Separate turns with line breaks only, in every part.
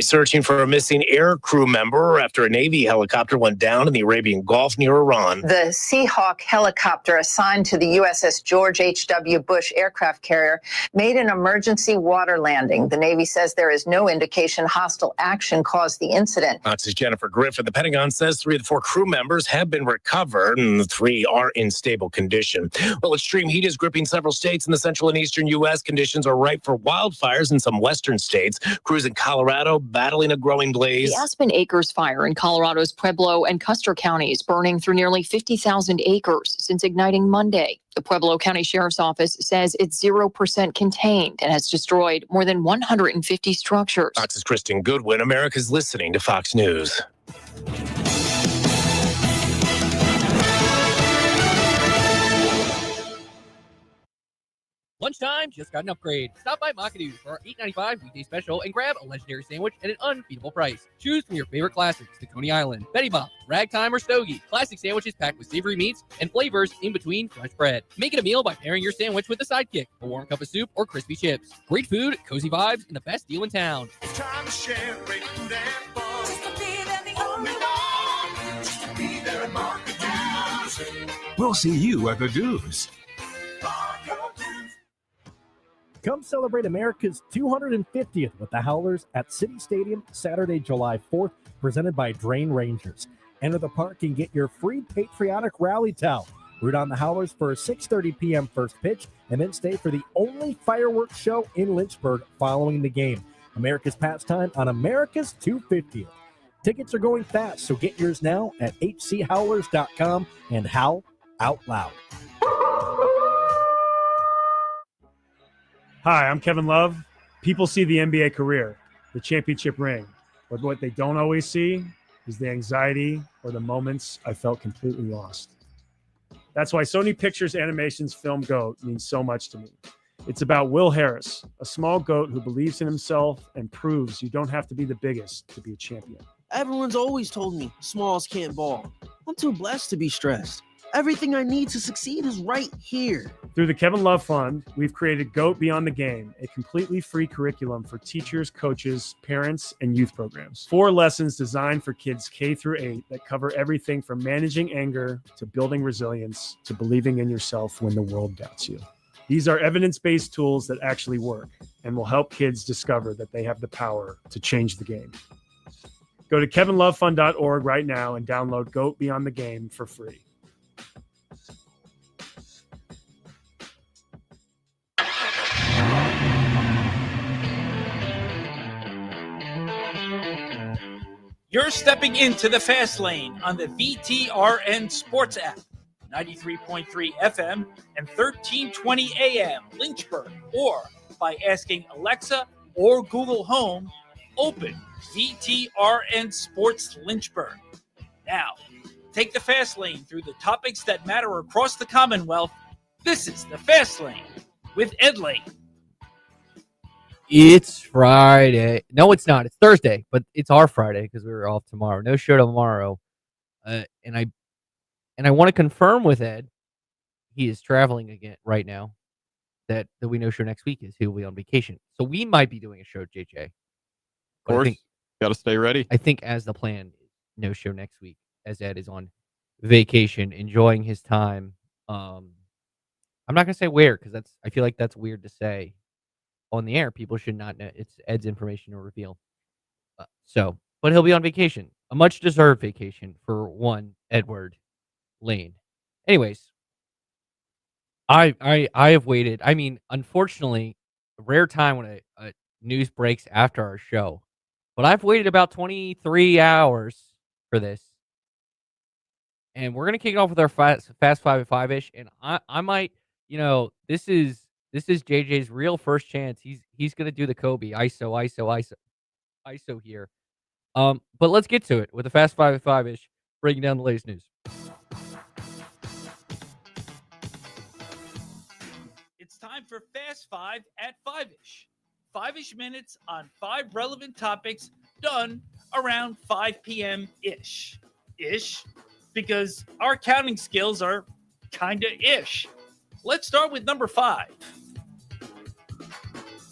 Searching for a missing air crew member after a Navy helicopter went down in the Arabian Gulf near Iran.
The Seahawk helicopter assigned to the USS George H.W. Bush aircraft carrier made an emergency water landing. The Navy says there is no indication hostile action caused the incident.
Fox's Jennifer Griffin. The Pentagon says 3 of the 4 crew members have been recovered and the 3 are in stable condition. Well, extreme heat is gripping several states in the central and eastern U.S. Conditions are ripe for wildfires in some western states. Crews in Colorado battling a growing blaze.
The Aspen Acres fire in Colorado's Pueblo and Custer counties burning through nearly 50,000 acres since igniting Monday. The Pueblo County Sheriff's Office says it's 0% contained and has destroyed more than 150 structures.
Fox's Kristen Goodwin. America's listening to Fox News.
Lunchtime just got an upgrade. Stop by McAdoo's for our $8.95 weekday special and grab a legendary sandwich at an unbeatable price. Choose from your favorite classics to Coney Island, Betty Bob, Ragtime, or Stogie. Classic sandwiches packed with savory meats and flavors in between fresh bread. Make it a meal by pairing your sandwich with a sidekick, a warm cup of soup, or crispy chips. Great food, cozy vibes, and the best deal in town.
It's time to share it and fun. Just to be there, the only one. Just to be there at McAdoo's.
We'll see you at the Do's.
Come celebrate America's 250th with the Howlers at City Stadium Saturday, July 4th, presented by Drain Rangers. Enter the park and get your free patriotic rally towel. Root on the Howlers for a 6:30 p.m. first pitch, and then stay for the only fireworks show in Lynchburg following the game. America's pastime on America's 250th. Tickets are going fast, so get yours now at hchowlers.com and howl out loud.
Hi, I'm Kevin Love. People see the NBA career, the championship ring, but what they don't always see is the anxiety or the moments I felt completely lost. That's why Sony Pictures Animation's film GOAT means so much to me. It's about Will Harris, a small goat who believes in himself and proves you don't have to be the biggest to be a champion.
Everyone's always told me smalls can't ball. I'm too blessed to be stressed. Everything I need to succeed is right here.
Through the Kevin Love Fund, we've created GOAT Beyond the Game, a completely free curriculum for teachers, coaches, parents, and youth programs. 4 lessons designed for kids K through 8 that cover everything from managing anger to building resilience to believing in yourself when the world doubts you. These are evidence-based tools that actually work and will help kids discover that they have the power to change the game. Go to kevinlovefund.org right now and download GOAT Beyond the Game for free.
You're stepping into the fast lane on the VTRN Sports app, 93.3 FM and 1320 AM Lynchburg, or by asking Alexa or Google Home, open VTRN Sports Lynchburg. Now, take the fast lane through the topics that matter across the Commonwealth. This is the Fast Lane with Ed Lane.
It's Friday. No, it's not. It's Thursday, but it's our Friday because we were off tomorrow. No show tomorrow. And I want to confirm with Ed, he is traveling again right now, that we no show next week is he will be on vacation. So we might be doing a show, JJ.
Of course, got to stay ready.
I think as the plan, no show next week, as Ed is on vacation, enjoying his time. I'm not gonna say where because I feel like that's weird to say on the air. People should not know. It's Ed's information to reveal. But he'll be on vacation, a much deserved vacation for one Edward Lane. Anyways, I have waited. I mean, unfortunately, a rare time when a news breaks after our show, but I've waited about 23 hours for this. And we're gonna kick it off with our fast 5 at 5-ish, and I might, this is JJ's real first chance. He's gonna do the Kobe ISO here. But let's get to it with the fast 5 at 5-ish, breaking down the latest news.
It's time for Fast 5 at 5-ish. 5-ish minutes on 5 relevant topics done around 5 p.m.-ish. Because our counting skills are kinda ish. Let's start with number 5.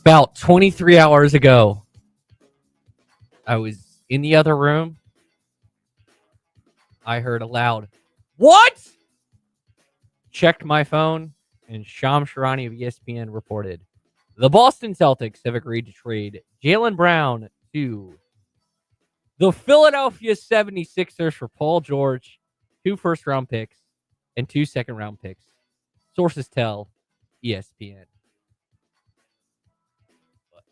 About 23 hours ago, I was in the other room. I heard a loud, "What?" Checked my phone, and Sham Sharani of ESPN reported the Boston Celtics have agreed to trade Jaylen Brown to the Philadelphia 76ers for Paul George, 2 first-round picks, and 2 second-round picks. Sources tell ESPN.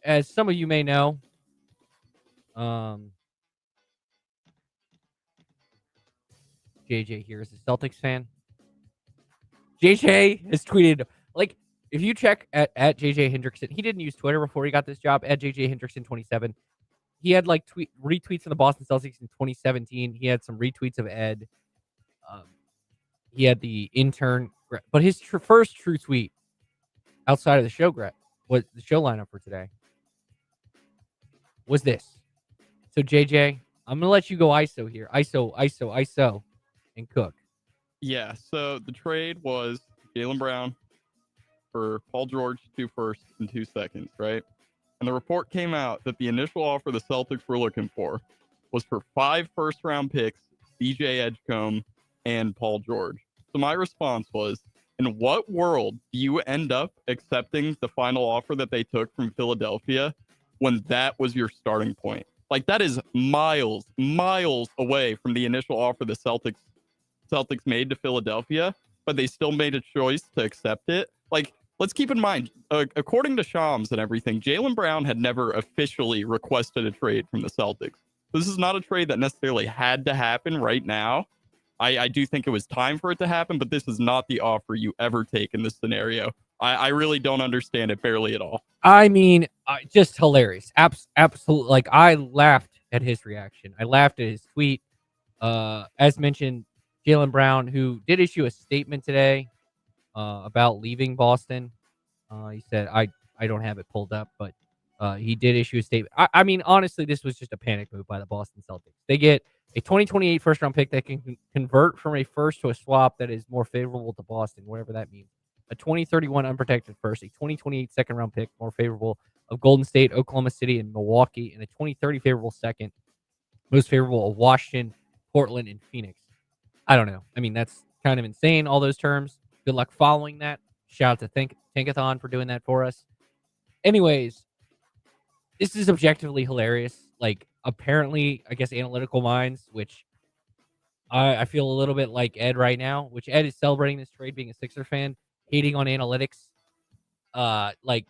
As some of you may know, JJ here is a Celtics fan. JJ has tweeted, like, if you check at JJ Hendrickson, he didn't use Twitter before he got this job, at JJ Hendrickson 27. He had like retweets of the Boston Celtics in 2017. He had some retweets of Ed. He had the intern, but his first true tweet outside of the show, was the show lineup for today, was this. So JJ, I'm gonna let you go ISO here, ISO, and cook.
Yeah. So the trade was Jaylen Brown for Paul George, 2 firsts and 2 seconds, right? And the report came out that the initial offer the Celtics were looking for was for 5 first-round picks, DJ Edgecombe, and Paul George. So my response was, in what world do you end up accepting the final offer that they took from Philadelphia when that was your starting point? Like, that is miles away from the initial offer the Celtics made to Philadelphia, but they still made a choice to accept it. Like, let's keep in mind, according to Shams and everything, Jaylen Brown had never officially requested a trade from the Celtics. This is not a trade that necessarily had to happen right now. I do think it was time for it to happen, but this is not the offer you ever take in this scenario. I really don't understand it barely at all.
I mean, just hilarious. Absolutely. Like, I laughed at his reaction. I laughed at his tweet. As mentioned, Jaylen Brown, who did issue a statement today about leaving Boston. He said, I don't have it pulled up, but he did issue a statement. I mean, honestly, this was just a panic move by the Boston Celtics. They get a 2028 first-round pick that can convert from a first to a swap that is more favorable to Boston, whatever that means. A 2031 unprotected first, a 2028 second-round pick more favorable of Golden State, Oklahoma City, and Milwaukee, and a 2030 favorable second, most favorable of Washington, Portland, and Phoenix. I don't know. I mean, that's kind of insane, all those terms. Good luck following that. Shout out to Tankathon for doing that for us. Anyways, this is objectively hilarious. Like, apparently, I guess analytical minds, which I feel a little bit like Ed right now, which Ed is celebrating this trade being a Sixer fan, hating on analytics. Like,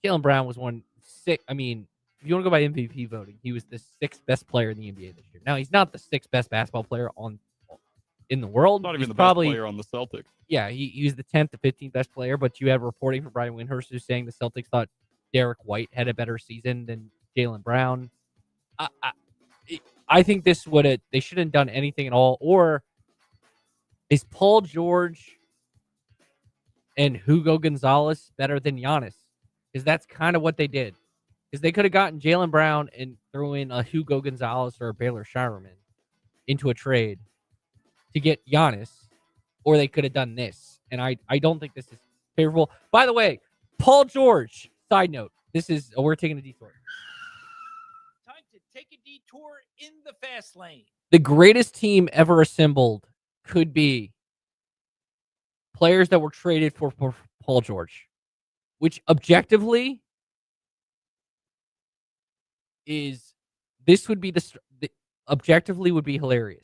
Jaylen Brown was I mean, if you want to go by MVP voting, he was the 6th best player in the NBA this year. Now, he's not the 6th best basketball player in the world.
Not even
he's
the
probably,
best player on the Celtics.
Yeah, he was the 10th to 15th best player, but you had reporting from Brian Windhorst who's saying the Celtics thought Derek White had a better season than Jaylen Brown. I think they shouldn't have done anything at all. Or is Paul George and Hugo Gonzalez better than Giannis? Because that's kind of what they did. Because they could have gotten Jaylen Brown and throw in a Hugo Gonzalez or a Baylor Shireman into a trade to get Giannis, or they could have done this. And I don't think this is favorable. By the way, Paul George, side note, we're taking a detour.
Time to take a detour in the fast lane.
The greatest team ever assembled could be players that were traded for Paul George, which objectively would be objectively would be hilarious.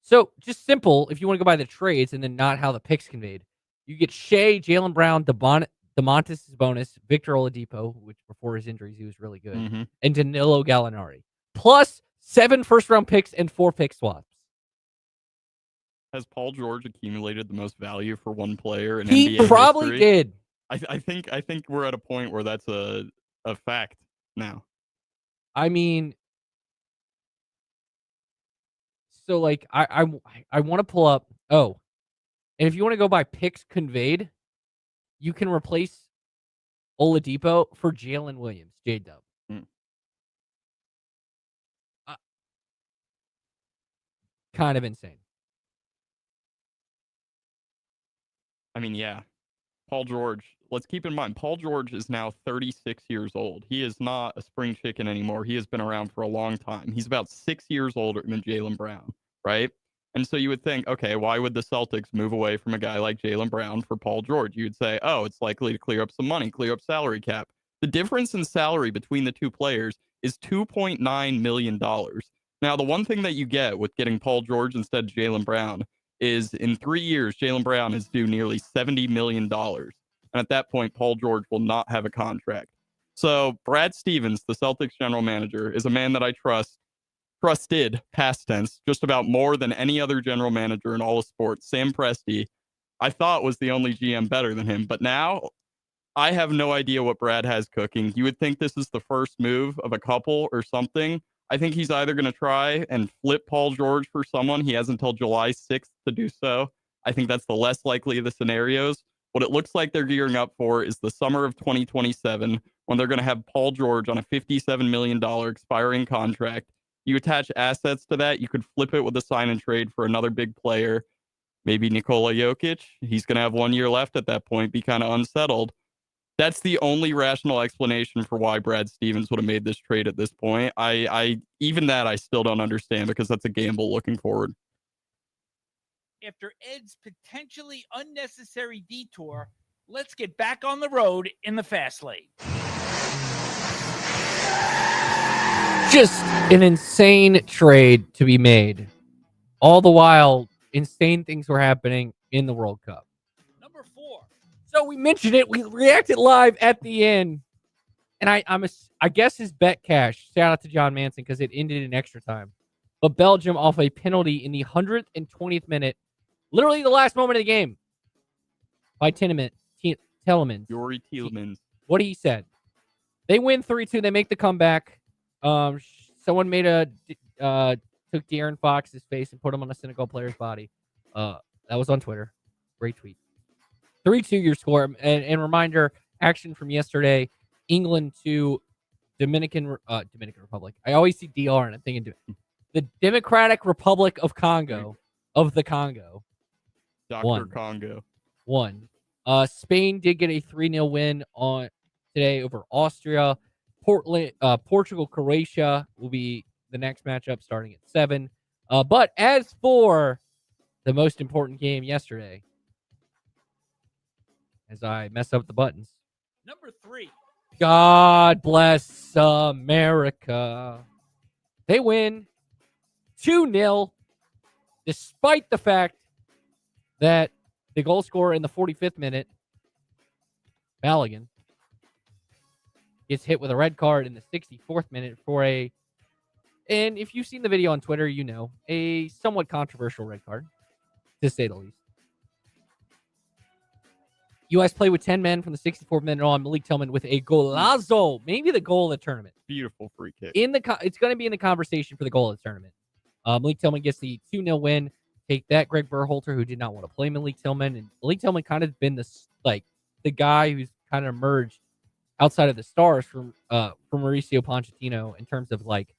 So just simple, if you want to go by the trades and then not how the picks conveyed, you get Shea, Jaylen Brown, Domantas Sabonis, Victor Oladipo, which before his injuries he was really good, and Danilo Gallinari, plus 7 first-round picks and 4 pick swaps.
Has Paul George accumulated the most value for one player in
He
NBA
probably
history?
did.
I think we're at a point where that's a fact now.
I mean, so like I want to pull up. Oh, and if you want to go by picks conveyed, you can replace Oladipo for Jalen Williams, J-Dub. Kind of insane.
I mean, yeah. Paul George, let's keep in mind, Paul George is now 36 years old. He is not a spring chicken anymore. He has been around for a long time. He's about 6 years older than Jaylen Brown, right? And so you would think, okay, why would the Celtics move away from a guy like Jaylen Brown for Paul George? You'd say, oh, it's likely to clear up some money, clear up salary cap. The difference in salary between the two players is $2.9 million. Now, the one thing that you get with getting Paul George instead of Jaylen Brown is in 3 years, Jaylen Brown is due nearly $70 million. And at that point, Paul George will not have a contract. So Brad Stevens, the Celtics general manager, is a man that I trusted, past tense, just about more than any other general manager in all of sports. Sam Presti, I thought was the only GM better than him. But now I have no idea what Brad has cooking. You would think this is the first move of a couple or something. I think he's either going to try and flip Paul George for someone. He has until July 6th to do so. I think that's the less likely of the scenarios. What it looks like they're gearing up for is the summer of 2027, when they're going to have Paul George on a $57 million expiring contract. You attach assets to that, you could flip it with a sign and trade for another big player, maybe Nikola Jokic. He's going to have 1 year left at that point, be kind of unsettled. That's the only rational explanation for why Brad Stevens would have made this trade at this point. I even that I still don't understand, because that's a gamble looking forward.
After Ed's potentially unnecessary detour, let's get back on the road in the fast lane.
Just an insane trade to be made. All the while, insane things were happening in the World Cup.
Number 4.
So we mentioned it. We reacted live at the end. And I guess his bet cash. Shout out to John Manson, because it ended in extra time. But Belgium off a penalty in the 120th minute. Literally the last moment of the game. By Telemans.
Yuri Tielemans.
What he said. They win 3-2. They make the comeback. Someone made took De'Aaron Fox's face and put him on a Senegal player's body. That was on Twitter. Great tweet. 3-2 your score. And reminder, action from yesterday, England to Dominican Republic. I always see DR and I'm thinking the Democratic Republic of Congo. Of the Congo.
Dr. Congo.
Won. Spain did get a 3-0 win on today over Austria. Portugal, Croatia will be the next matchup starting at 7. But as for the most important game yesterday, as I mess up the buttons.
Number 3.
God bless America. They win 2-0, despite the fact that the goal scorer in the 45th minute, Balogun, gets hit with a red card in the 64th minute for and if you've seen the video on Twitter, you know, a somewhat controversial red card, to say the least. U.S. played with 10 men from the 64th minute on. Malik Tillman with a golazo, maybe the goal of the tournament.
Beautiful free kick.
It's going to be in the conversation for the goal of the tournament. Malik Tillman gets the 2-0 win. Take that, Greg Berhalter, who did not want to play Malik Tillman. And Malik Tillman kind of been the guy who's kind of emerged outside of the stars from Mauricio Pochettino in terms of like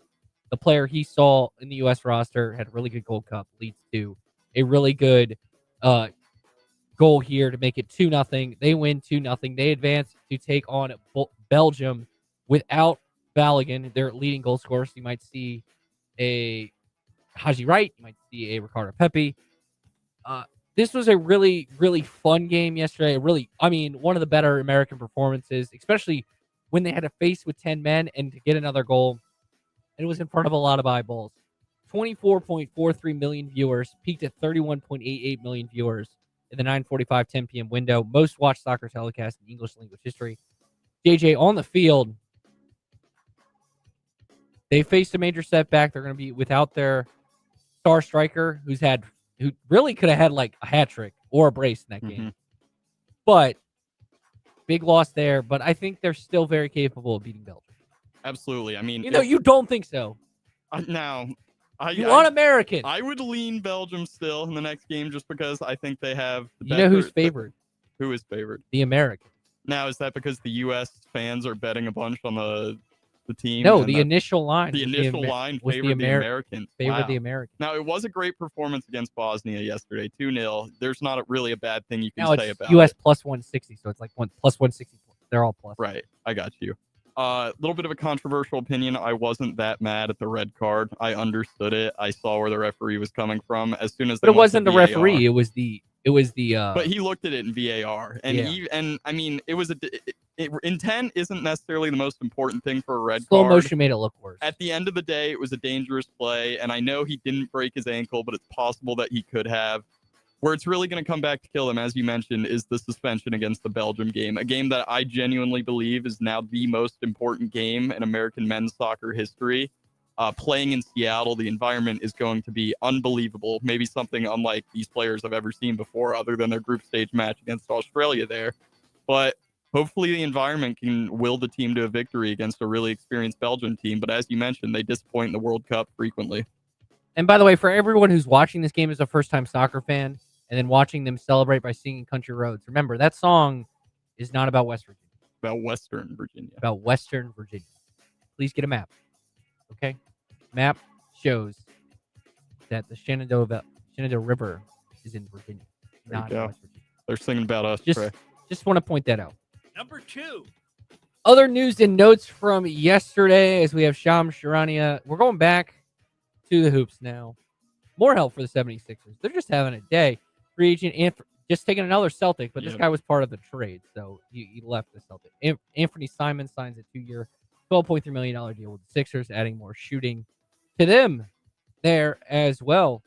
the player he saw in the U.S. roster, had a really good Gold Cup, leads to a really good goal here to make it 2-0. They win 2-0. They advance to take on Belgium without Balogun, their leading goal scorer. So you might see a Haji Wright, you might see a Ricardo Pepi. This was a really, really fun game yesterday. One of the better American performances, especially when they had to face with 10 men and to get another goal. And it was in front of a lot of eyeballs. 24.43 million viewers, peaked at 31.88 million viewers in the 9:45, 10 p.m. window. Most watched soccer telecast in English language history. JJ, on the field, they faced a major setback. They're going to be without their star striker, who really could have had like a hat trick or a brace in that game. But big loss there. But I think they're still very capable of beating Belgium.
Absolutely. I mean,
you don't think so.
You
want American.
I would lean Belgium still in the next game, just because I think they have the
know who's favored?
Who is favored?
The American.
Now, is that because the U.S. fans are betting a bunch on the the team.
No,
and
the initial line.
the
was
initial
Amer-
line
was
favored the Americans.
Favored
Wow.
the Americans.
Now, it was a great performance against Bosnia yesterday, 2-0. There's not really a bad thing you can
Now
say
it's
about
US
it.
plus 160, so it's like plus 164. They're all plus.
Right. I got you. A little bit of a controversial opinion. I wasn't that mad at the red card. I understood it. I saw where the referee was coming from. As soon as they
But it
went to
wasn't the
VAR.
referee. It was the.
But he looked at it in VAR, and
Yeah.
and I mean, it was intent isn't necessarily the most important thing for a red
slow
card.
motion made it look worse.
At the end of the day, it was a dangerous play, and I know he didn't break his ankle, but it's possible that he could have. Where it's really going to come back to kill him, as you mentioned, is the suspension against the Belgium game, a game that I genuinely believe is now the most important game in American men's soccer history. Playing in Seattle, the environment is going to be unbelievable, maybe something unlike these players have ever seen before, other than their group stage match against Australia there. But hopefully the environment can will the team to a victory against a really experienced Belgian team. But as you mentioned, they disappoint in the World Cup frequently.
And by the way, for everyone who's watching this game as a first-time soccer fan and then watching them celebrate by singing Country Roads, remember, that song is not about West Virginia.
About Western Virginia.
About Western Virginia. Please get a map. Okay? Map shows that the Shenandoah River is in Virginia,
There
not
you
in
go.
West Virginia.
They're singing about us,
Just,
Trey.
just want to point that out.
Number 2.
Other news and notes from yesterday as we have Shams Charania. We're going back to the hoops now. More help for the 76ers. They're just having a day. Free agent just taking another Celtic, but this guy was part of the trade, so he left the Celtic. Anthony Simon signs a 2-year, $12.3 million deal with the Sixers, adding more shooting to them there as well.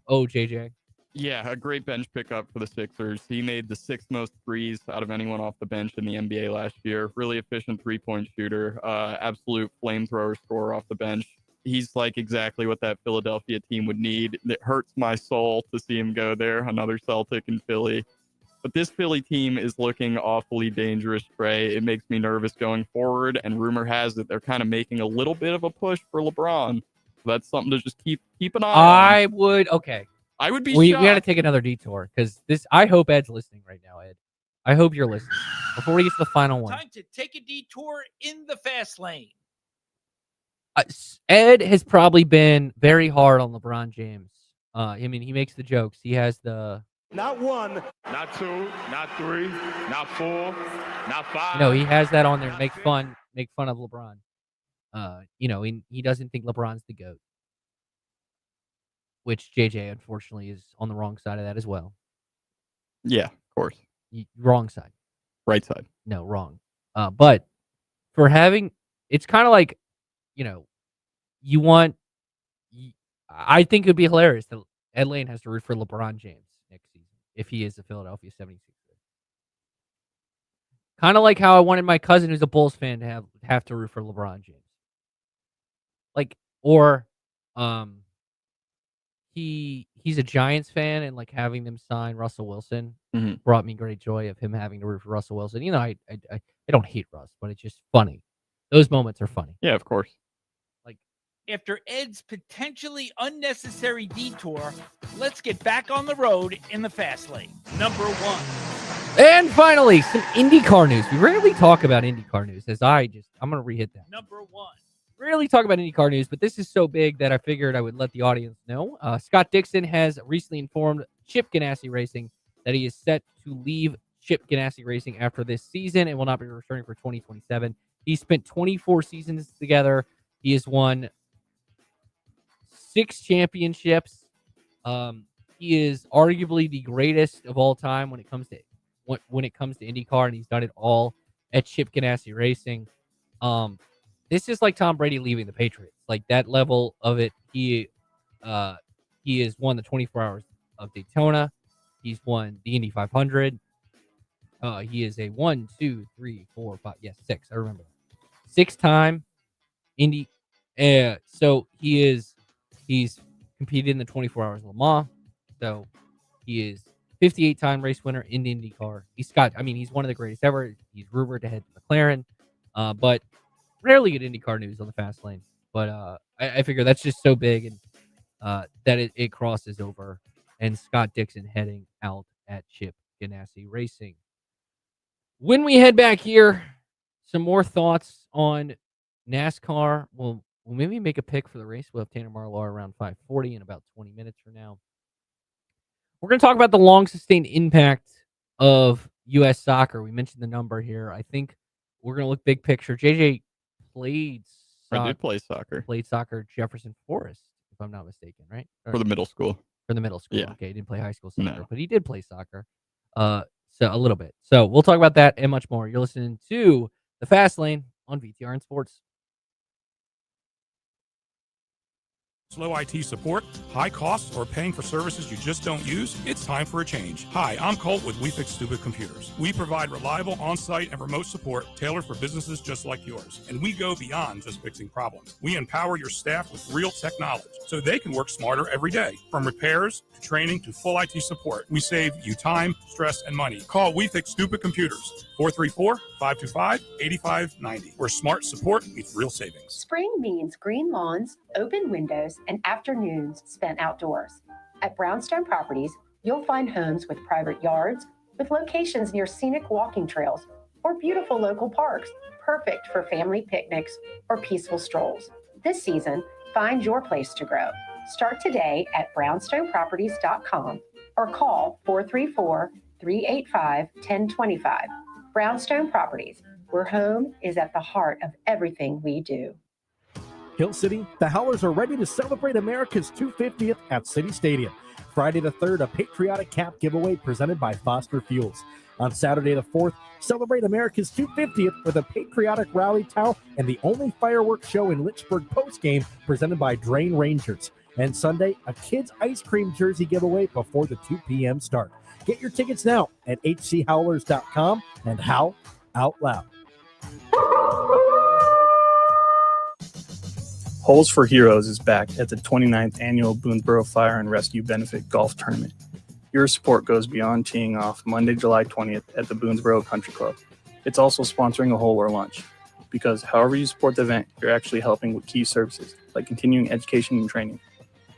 JJ.
Yeah, a great bench pickup for the Sixers. He made the 6th most threes out of anyone off the bench in the NBA last year. Really efficient three-point shooter. Absolute flamethrower scorer off the bench. He's like exactly what that Philadelphia team would need. It hurts my soul to see him go there. Another Celtic in Philly. But this Philly team is looking awfully dangerous, Trey. It makes me nervous going forward. And rumor has it they're kind of making a little bit of a push for LeBron. So that's something to just keep an eye on. I would be
We
shocked.
got to take another detour because this. I hope Ed's listening right now, Ed. I hope you're listening. Before we get to the final one,
Time to take a detour in the fast lane.
Ed has probably been very hard on LeBron James. I mean, he makes the jokes. He has the
Not 1, not 2, not 3, not 4, not 5.
he has that on there. Make fun of LeBron. He doesn't think LeBron's the GOAT, which JJ unfortunately is on the wrong side of that as well.
Yeah, of course.
Wrong side.
Right side.
No, wrong. But for having, it's kind of like, I think it'd be hilarious that Ed Lane has to root for LeBron James next season if he is a Philadelphia 76er. Kind of like how I wanted my cousin who's a Bulls fan to have to root for LeBron James. He's a Giants fan, and like having them sign Russell Wilson brought me great joy of him having to root for Russell Wilson. I don't hate Russ, but it's just funny. Those moments are funny.
Yeah, of course.
After Ed's potentially unnecessary detour, let's get back on the road in the fast lane. Number 1.
And finally, some IndyCar news. We rarely talk about IndyCar news, I'm going to re-hit that.
Number 1.
Rarely talk about IndyCar news, but this is so big that I figured I would let the audience know. Scott Dixon has recently informed Chip Ganassi Racing that he is set to leave Chip Ganassi Racing after this season and will not be returning for 2027. He spent 24 seasons together. He has won 6 championships. He is arguably the greatest of all time when it comes to IndyCar, and he's done it all at Chip Ganassi Racing. This is like Tom Brady leaving the Patriots, like that level of it. He has won the 24 Hours of Daytona. He's won the Indy 500. He is a 1, 2, 3, 4, 5. Yes, 6. I remember that. 6-time Indy. So he's competed in the 24 Hours of Le Mans. So he is 58-time race winner in the IndyCar. He's one of the greatest ever. He's rumored to head to McLaren, but rarely get IndyCar news on the fast lane. But I figure that's just so big and that it crosses over. And Scott Dixon heading out at Chip Ganassi Racing. When we head back here, some more thoughts on NASCAR. We'll maybe make a pick for the race. We'll have Tanner Marlar around 5:40 in about 20 minutes from now. We're going to talk about the long sustained impact of U.S. soccer. We mentioned the number here. I think we're going to look big picture. JJ played
I did play soccer
Played soccer at Jefferson Forest, if I'm not mistaken, right?
for the middle school.
For the middle school.
Yeah.
Okay, he didn't play high school soccer,
No.
but he did play soccer. So a little bit. So we'll talk about that and much more. You're listening to The Fast Lane on VTRN Sports.
Slow IT support, high costs, or paying for services you just don't use? It's time for a change. Hi, I'm Colt with We Fix Stupid Computers. We provide reliable on-site and remote support tailored for businesses just like yours. And we go beyond just fixing problems. We empower your staff with real tech knowledge so they can work smarter every day. From repairs to training to full IT support, we save you time, stress, and money. Call We Fix Stupid Computers, 434-525-8590, where smart support meets real savings.
Spring means green lawns, open windows, and afternoons spent outdoors. At Brownstone Properties, you'll find homes with private yards, with locations near scenic walking trails, or beautiful local parks, perfect for family picnics or peaceful strolls. This season, find your place to grow. Start today at brownstoneproperties.com or call 434-385-1025. Brownstone Properties, where home is at the heart of everything we do.
Hill City, the Howlers are ready to celebrate America's 250th at City Stadium. Friday the 3rd, a patriotic cap giveaway presented by Foster Fuels. On Saturday the 4th, celebrate America's 250th with a patriotic rally towel and the only fireworks show in Lynchburg postgame presented by Drain Rangers. And Sunday, a kids' ice cream jersey giveaway before the 2 p.m. start. Get your tickets now at hchowlers.com and howl out loud.
Holes for Heroes is back at the 29th Annual Boonesboro Fire and Rescue Benefit Golf Tournament. Your support goes beyond teeing off Monday, July 20th at the Boonesboro Country Club. It's also sponsoring a hole or lunch, because however you support the event, you're actually helping with key services like continuing education and training,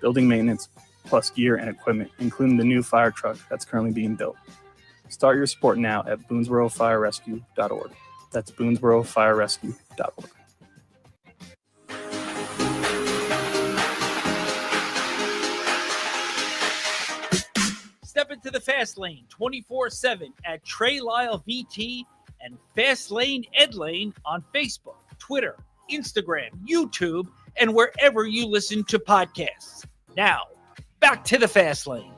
building maintenance, plus gear and equipment, including the new fire truck that's currently being built. Start your support now at BoonesboroFireRescue.org. That's BoonesboroFireRescue.org.
Step into the Fast Lane 24/7 at Trey Lyle VT and Fast Lane Ed Lane on Facebook, Twitter, Instagram, YouTube, and wherever you listen to podcasts. Now, back to the Fast Lane.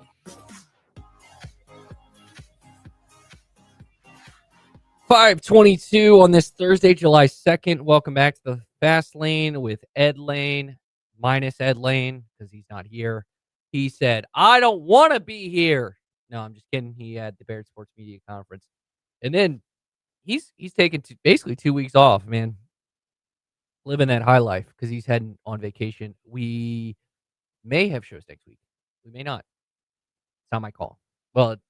.522 on this Thursday, July 2nd. Welcome back to the Fast Lane with Ed Lane, minus Ed Lane, because he's not here. He said, I don't want to be here. No, I'm just kidding. He had the Baird Sports Media Conference. And then he's taken basically 2 weeks off, man. Living that high life because he's heading on vacation. We may have shows next week. We may not. It's not my call. Well, it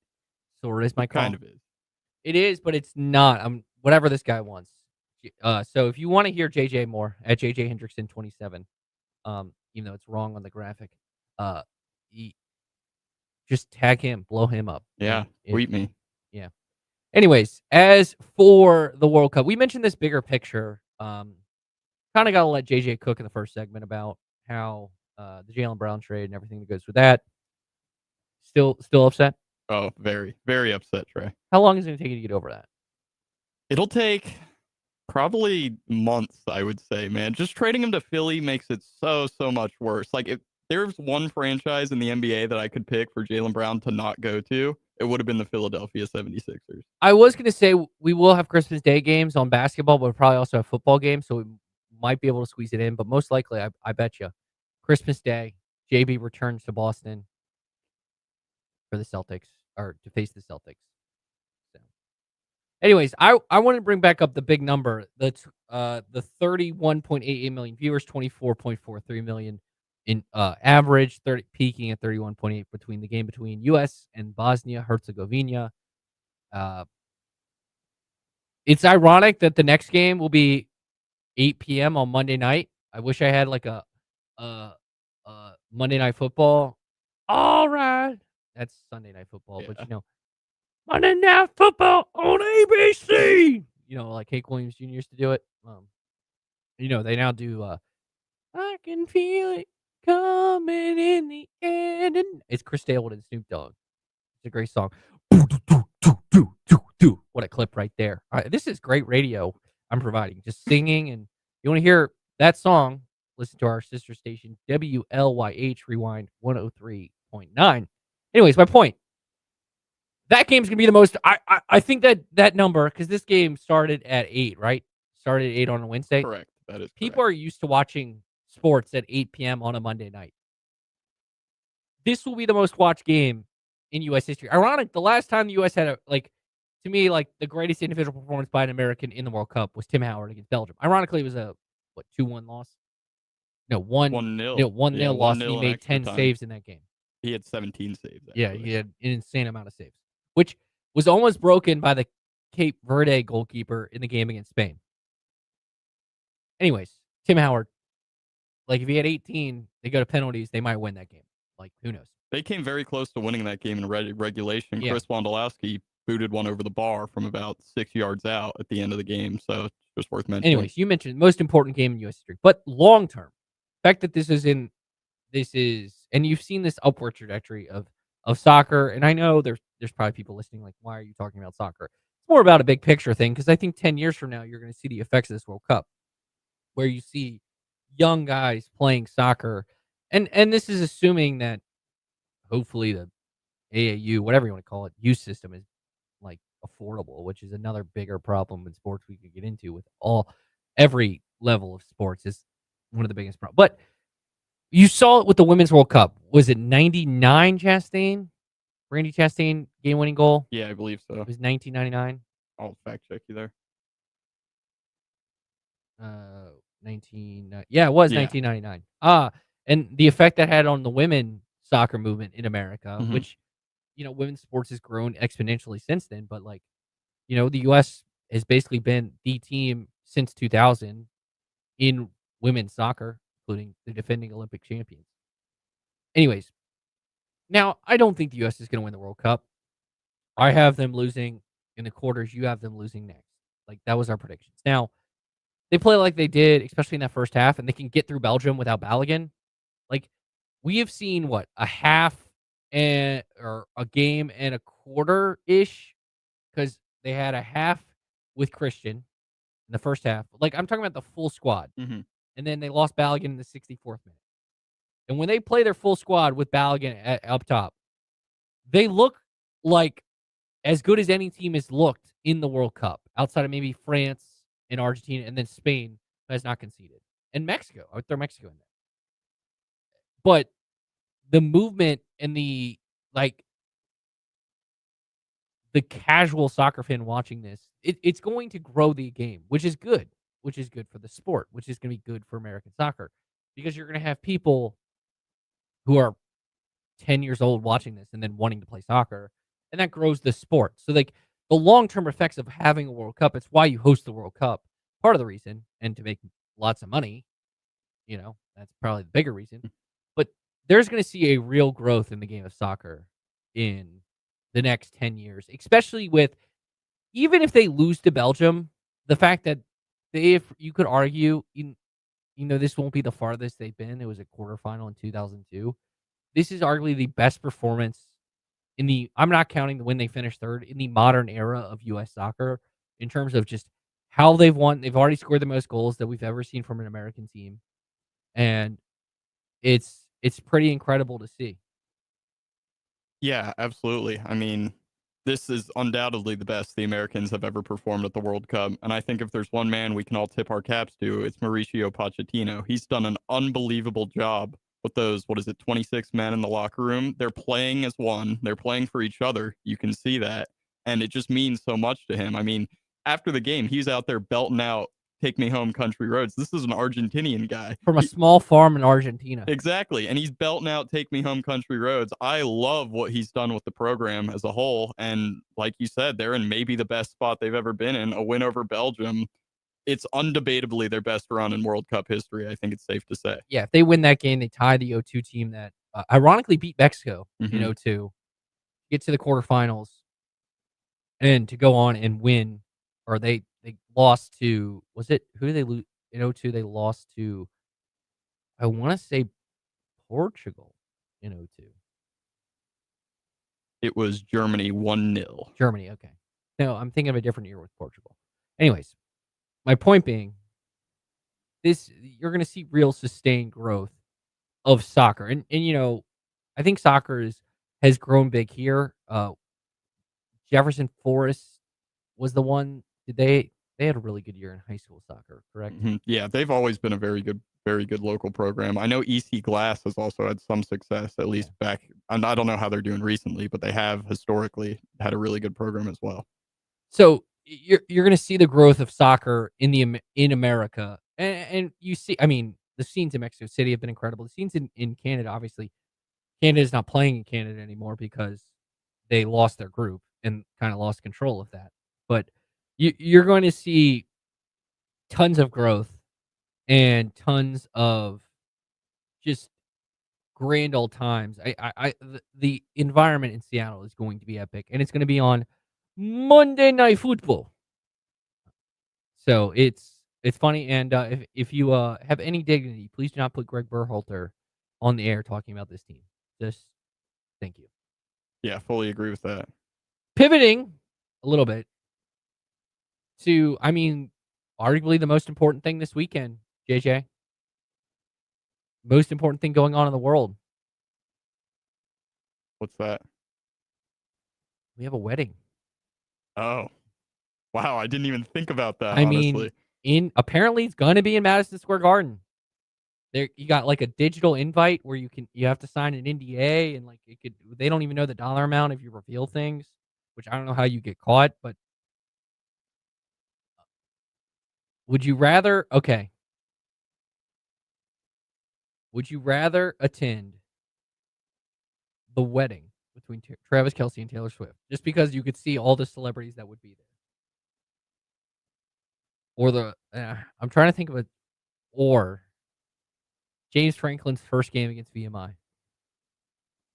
sort of is my call.
Kind of is.
It is, but it's not. I'm whatever this guy wants. So if you want to hear JJ more at JJ Hendrickson 27, even though it's wrong on the graphic, just tag him, blow him up.
Yeah, tweet me.
Yeah. Anyways, as for the World Cup, we mentioned this bigger picture. Kind of got to let JJ cook in the first segment about how the Jaylen Brown trade and everything that goes with that. Still upset?
Oh, very, very upset, Trey.
How long is it going to take you to get over that?
It'll take probably months, I would say, man. Just trading him to Philly makes it so much worse. Like, if there's one franchise in the NBA that I could pick for Jaylen Brown to not go to, it would have been the Philadelphia 76ers.
I was going to say we will have Christmas Day games on basketball, but we'll probably also have football games, so we might be able to squeeze it in. But most likely, I bet you, Christmas Day, JB returns to Boston for the Celtics, or to face the Celtics. So, anyways, I want to bring back up the big number. The 31.88 million viewers, 24.43 million in average, peaking at 31.8 between the game between U.S. and Bosnia Herzegovina. It's ironic that the next game will be 8 p.m. on Monday night. I wish I had like a Monday Night Football. All right. That's Sunday Night Football, but you know, Monday Night Football on ABC. like Hank Williams Jr. used to do it. They now do I can feel it coming in the end. And it's Chris Stapleton and Snoop Dogg. It's a great song. What a clip right there. All right, this is great radio I'm providing. Just singing, and you want to hear that song, listen to our sister station, WLYH Rewind 103.9. Anyways, my point. That game's going to be the most... I think that number, because this game started at 8, right? Started at 8 on a Wednesday.
Correct. That is
People are used to watching sports at 8 p.m. on a Monday night. This will be the most watched game in U.S. history. Ironic, the last time the U.S. had to me, the greatest individual performance by an American in the World Cup was Tim Howard against Belgium. Ironically, it was a 2-1 loss. No, 1-0. 1-0 loss. And he made 10 saves in that game.
He had 17 saves.
Yeah, he had an insane amount of saves, which was almost broken by the Cape Verde goalkeeper in the game against Spain. Anyways, Tim Howard, if he had 18, they go to penalties, they might win that game. Who knows?
They came very close to winning that game in regulation.
Yeah.
Chris Wondolowski booted one over the bar from about 6 yards out at the end of the game, so it's just worth mentioning.
Anyways, you mentioned most important game in U.S. history, but long term, the fact that this is, and you've seen this upward trajectory of soccer, and I know there's probably people listening why are you talking about soccer? It's more about a big picture thing, because I think 10 years from now, you're going to see the effects of this World Cup, where you see young guys playing soccer, and this is assuming that hopefully the AAU, whatever you want to call it, youth system is affordable, which is another bigger problem in sports we could get into with every level of sports is one of the biggest problems. But you saw it with the Women's World Cup. Was it 99 Chastain? Randy Chastain game-winning goal?
Yeah, I believe so.
It was 1999.
I'll fact check you there.
Yeah, it was 1999. And the effect that had on the women soccer movement in America, which women's sports has grown exponentially since then. But the U.S. has basically been the team since 2000 in women's soccer, including the defending Olympic champions. Anyways, now I don't think the U.S. is going to win the World Cup. I have them losing in the quarters. You have them losing next. That was our predictions. Now, they play like they did, especially in that first half, and they can get through Belgium without Balogun. We have seen, a half or a game and a quarter-ish, because they had a half with Christian in the first half. I'm talking about the full squad.
Mm-hmm.
And then they lost Balogun in the 64th minute. And when they play their full squad with Balogun up top, they look as good as any team has looked in the World Cup, outside of maybe France and Argentina, and then Spain has not conceded. And Mexico. I would throw Mexico in there. But the movement and the casual soccer fan watching this, it's going to grow the game, which is good for the sport, which is going to be good for American soccer, because you're going to have people who are 10 years old watching this and then wanting to play soccer, and that grows the sport. So the long-term effects of having a World Cup, it's why you host the World Cup, part of the reason, and to make lots of money, that's probably the bigger reason. But there's going to see a real growth in the game of soccer in the next 10 years, especially with, even if they lose to Belgium, the fact that if you could argue, this won't be the farthest they've been. It was a quarterfinal in 2002. This is arguably the best performance I'm not counting when they finished third, in the modern era of U.S. soccer, in terms of just how they've won. They've already scored the most goals that we've ever seen from an American team. And it's pretty incredible to see.
Yeah, absolutely. I mean, this is undoubtedly the best the Americans have ever performed at the World Cup. And I think if there's one man we can all tip our caps to, it's Mauricio Pochettino. He's done an unbelievable job with those, 26 men in the locker room. They're playing as one. They're playing for each other. You can see that. And it just means so much to him. I mean, after the game, he's out there belting out "Take Me Home, Country Roads." This is an Argentinian guy.
From a small farm in Argentina.
Exactly. And he's belting out "Take Me Home, Country Roads." I love what he's done with the program as a whole. And like you said, they're in maybe the best spot they've ever been in. A win over Belgium. It's undebatably their best run in World Cup history. I think it's safe to say.
Yeah, if they win that game, they tie the 0-2 team that ironically beat Mexico in 0-2, get to the quarterfinals, and to go on and win, or they they lost to, was it, who did they lose in 02? They lost to, I want to say Portugal in 02.
It was Germany 1-0.
Germany, okay. No, I'm thinking of a different year with Portugal. Anyways, my point being, you're going to see real sustained growth of soccer, and I think soccer has grown big here. Jefferson Forest was the one. They had a really good year in high school soccer, correct?
Yeah, they've always been a very good local program. I know EC Glass has also had some success, at least back. And I don't know how they're doing recently, but they have historically had a really good program as well.
So you're going to see the growth of soccer in America, and you see, I mean, the scenes in Mexico City have been incredible. The scenes in Canada, obviously, Canada's not playing in Canada anymore because they lost their group and kind of lost control of that. But you're going to see tons of growth and tons of just grand old times. The environment in Seattle is going to be epic, and it's going to be on Monday Night Football. So it's funny, and if you have any dignity, please do not put Greg Berhalter on the air talking about this team. Just thank you.
Yeah, fully agree with that.
Pivoting a little bit to, I mean, arguably the most important thing this weekend, JJ. Most important thing going on in the world.
What's that?
We have a wedding.
Oh, wow! I didn't even think about that.
I
honestly.
mean, apparently it's going to be in Madison Square Garden. There, you got like a digital invite where you have to sign an NDA, and like they don't even know the dollar amount if you reveal things, which I don't know how you get caught. But would you rather? Okay. Would you rather attend the wedding between Travis Kelce and Taylor Swift, just because you could see all the celebrities that would be there? Or I'm trying to think of or James Franklin's first game against VMI.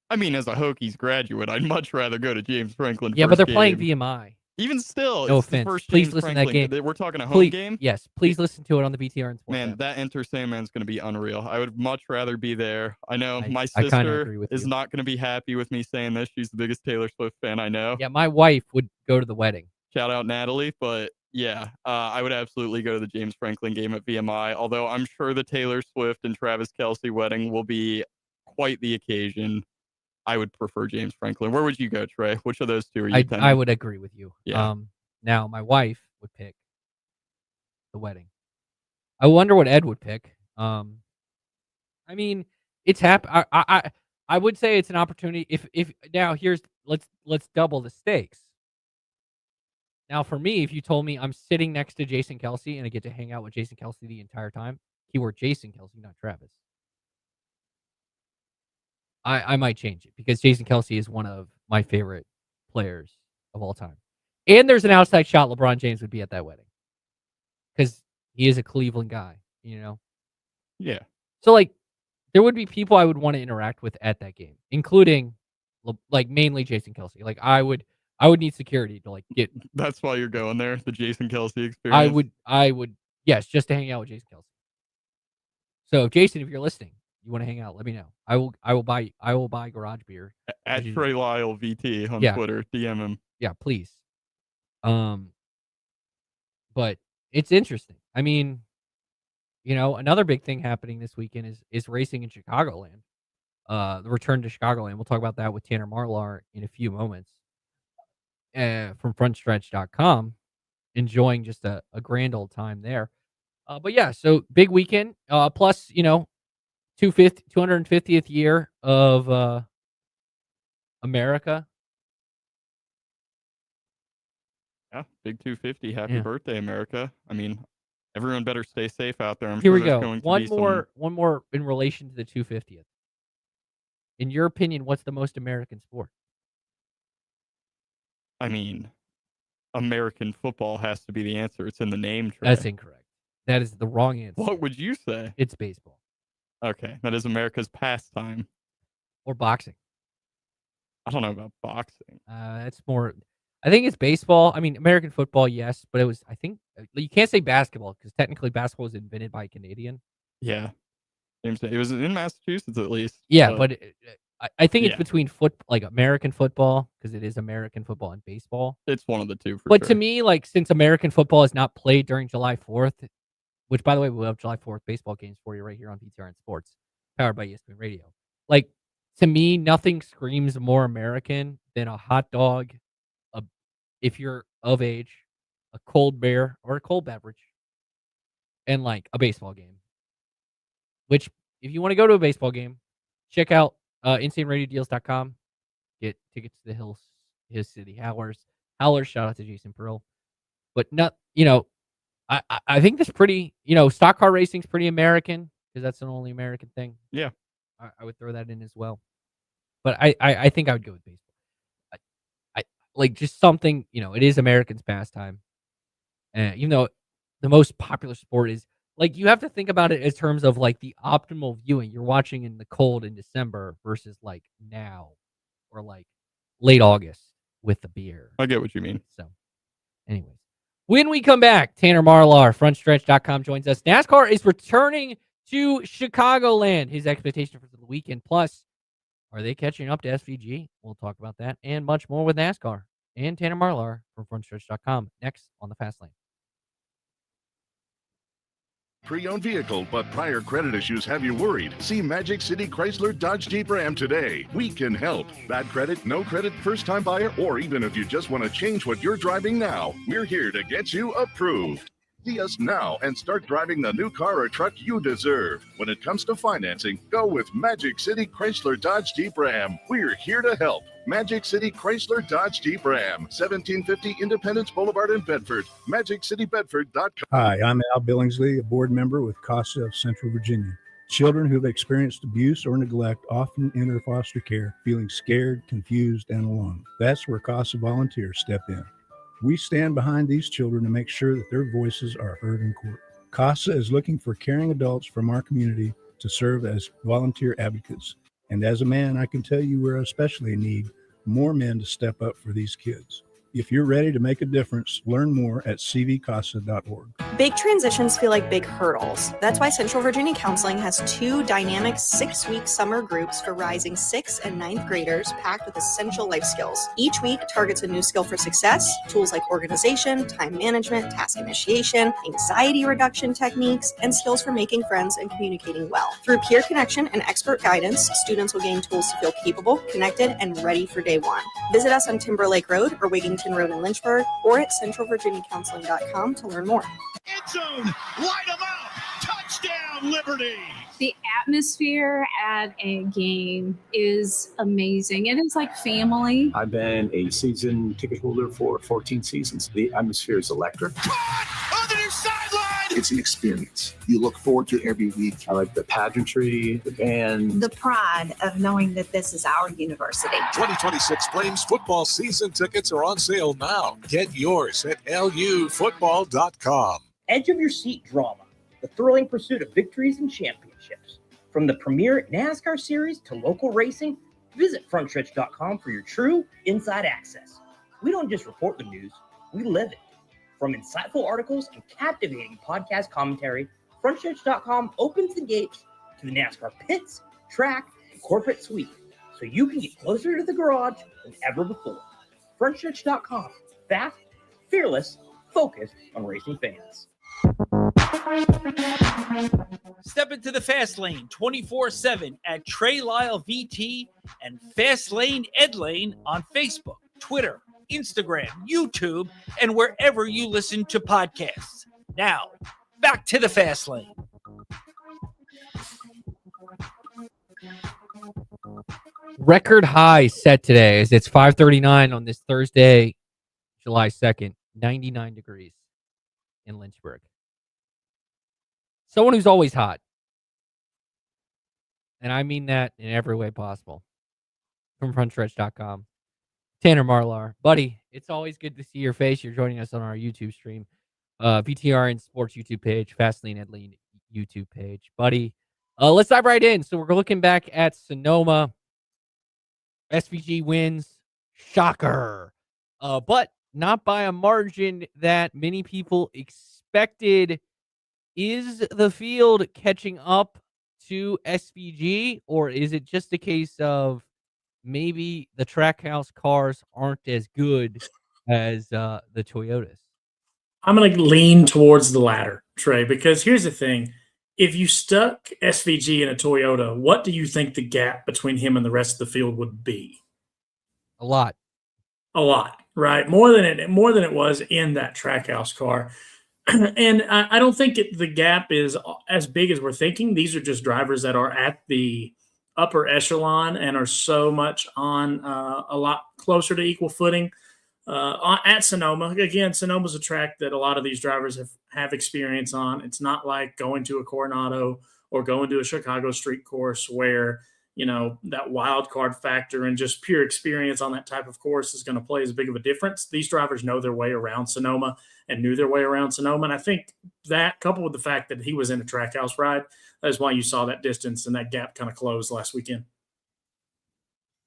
I mean, as a Hokies graduate, I'd much rather go to James Franklin.
Yeah, but they're playing VMI.
Even still,
no
it's
offense.
the first
Please
James
listen
Franklin.
to that game.
We're talking a home game?
Yes, please listen to it on the BTR and Sports
Man,
app.
that Enter Sandman's going to be unreal. I would much rather be there. I know my
I kinda
sister
agree with
is
you.
not going to be happy with me saying this. She's the biggest Taylor Swift fan I know.
Yeah, my wife would go to the wedding.
Shout out Natalie, but yeah, I would absolutely go to the James Franklin game at VMI. Although I'm sure the Taylor Swift and Travis Kelce wedding will be quite the occasion. I would prefer James Franklin. Where would you go, Trey? Which of those two are you attending?
I would agree with you.
Yeah.
Now my wife would pick the wedding. I wonder what Ed would pick. I mean, it's I would say it's an opportunity. If now let's double the stakes. Now for me, if you told me I'm sitting next to Jason Kelce and I get to hang out with Jason Kelce the entire time, keyword Jason Kelce, not Travis, I might change it because Jason Kelce is one of my favorite players of all time. And there's an outside shot LeBron James would be at that wedding because he is a Cleveland guy, you know?
Yeah.
So, like, there would be people I would want to interact with at that game, including, like, mainly Jason Kelce. Like, I would need security to, like, get...
That's why you're going there, the Jason Kelce experience?
I would, yes, just to hang out with Jason Kelce. So, Jason, if you're listening, you want to hang out, let me know. I will buy garage beer.
At Trey Lyle VT on Twitter, DM him.
Yeah, please. But it's interesting. I mean, you know, another big thing happening this weekend is racing in Chicagoland. The return to Chicagoland. We'll talk about that with Tanner Marlar in a few moments. From frontstretch.com, enjoying just a grand old time there. But yeah, so big weekend. Plus, you know, 250th year of America.
Yeah, big 250. Happy birthday, America. I mean, everyone better stay safe out there. I'm
Here
sure
we
there's
go.
going to
One
be
more in relation to the 250th. In your opinion, what's the most American sport?
I mean, American football has to be the answer. It's in the name, Trey.
That's incorrect. That is the wrong answer.
What would you say?
It's baseball.
Okay, that is America's pastime.
Or boxing.
I don't know about boxing.
That's more... I think it's baseball. I mean, American football, yes, but it was. I think you can't say basketball because technically basketball was invented by a Canadian.
Yeah. It was in Massachusetts at least.
Yeah, but I think it's
yeah.
between like American football because it is American football and baseball.
It's one of the two for
But
sure.
to me, like since American football is not played during July 4th, which by the way, we'll have July 4th baseball games for you right here on PTRN Sports, powered by ESPN Radio. Like to me, nothing screams more American than a hot dog, if you're of age, a cold beer or a cold beverage, and like a baseball game. Which, if you want to go to a baseball game, check out InsaneRadioDeals.com. Get tickets to the His City Howlers. Shout out to Jason Pearl. But not, I think that's pretty, stock car racing's pretty American because that's an only American thing.
Yeah.
I would throw that in as well. But I think I would go with baseball. I like just something, it is Americans' pastime. And even though the most popular sport is, like, you have to think about it in terms of like the optimal viewing. You're watching in the cold in December versus like now or like late August with the beer.
I get what you mean.
So, anyways, when we come back, Tanner Marlar, frontstretch.com, joins us. NASCAR is returning to Chicagoland. His expectation for the weekend. Plus, are they catching up to SVG? We'll talk about that and much more with NASCAR and Tanner Marlar from frontstretch.com next on the Fast Lane.
Pre-owned vehicle, but prior credit issues have you worried? See Magic City Chrysler Dodge Jeep Ram today. We can help. Bad credit, no credit, first-time buyer, or even if you just want to change what you're driving now, we're here to get you approved. See us now and start driving the new car or truck you deserve. When it comes to financing, go with Magic City Chrysler Dodge Jeep Ram. We're here to help. Magic City Chrysler Dodge Jeep Ram, 1750 Independence Boulevard in Bedford, MagicCityBedford.com.
Hi, I'm Al Billingsley, a board member with CASA of Central Virginia. Children who've experienced abuse or neglect often enter foster care feeling scared, confused, and alone. That's where CASA volunteers step in. We stand behind these children to make sure that their voices are heard in court. CASA is looking for caring adults from our community to serve as volunteer advocates. And as a man, I can tell you we're especially in need more men to step up for these kids. If you're ready to make a difference, learn more at cvcasa.org.
Big transitions feel like big hurdles. That's why Central Virginia Counseling has 2 dynamic 6-week summer groups for rising 6th and 9th graders packed with essential life skills. Each week targets a new skill for success, tools like organization, time management, task initiation, anxiety reduction techniques, and skills for making friends and communicating well. Through peer connection and expert guidance, students will gain tools to feel capable, connected, and ready for day one. Visit us on Timberlake Road or Wigington Road in Lynchburg or at centralvirginiacounseling.com to learn more.
End zone, light them out, touchdown Liberty.
The atmosphere at a game is amazing. It is like family.
I've been a season ticket holder for 14 seasons. The atmosphere is electric.
On the near sideline.
It's an experience you look forward to every week. I like the pageantry, the band.
The pride of knowing that this is our university.
2026 Flames football season tickets are on sale now. Get yours at lufootball.com.
Edge of your seat drama, the thrilling pursuit of victories and championships. From the premier NASCAR series to local racing, visit frontstretch.com for your true inside access. We don't just report the news, we live it. From insightful articles and captivating podcast commentary, frontstretch.com opens the gates to the NASCAR pits, track, and corporate suite so you can get closer to the garage than ever before. Frontstretch.com, fast, fearless, focused on racing fans.
Step into the Fast Lane 24/7 at Trey Lyle VT and Fast Lane Ed Lane on Facebook, Twitter, Instagram, YouTube, and wherever you listen to podcasts. Now, back to the Fast Lane.
Record high set today as it's 5:39 on this Thursday, July 2nd, 99 degrees in Lynchburg. Someone who's always hot. And I mean that in every way possible. From frontstretch.com. Tanner Marlar. Buddy, it's always good to see your face. You're joining us on our YouTube stream. VTRN Sports YouTube page, Fastlane Ed Lane YouTube page. Buddy, let's dive right in. So we're looking back at Sonoma. SVG wins. Shocker. but not by a margin that many people expected. Is the field catching up to SVG, or is it just a case of maybe the Trackhouse cars aren't as good as the Toyotas?
I'm going to lean towards the latter, Trey, because here's the thing. If you stuck SVG in a Toyota, what do you think the gap between him and the rest of the field would be?
A lot.
A lot, right? More than it was in that Trackhouse car. And I don't think the gap is as big as we're thinking. These are just drivers that are at the upper echelon and are so much on a lot closer to equal footing at Sonoma. Again, Sonoma's a track that a lot of these drivers have experience on. It's not like going to a Coronado or going to a Chicago street course where, that wild card factor and just pure experience on that type of course is going to play as big of a difference. These drivers know their way around Sonoma and knew their way around Sonoma. And I think that, coupled with the fact that he was in a Trackhouse ride, that's why you saw that distance and that gap kind of close last weekend.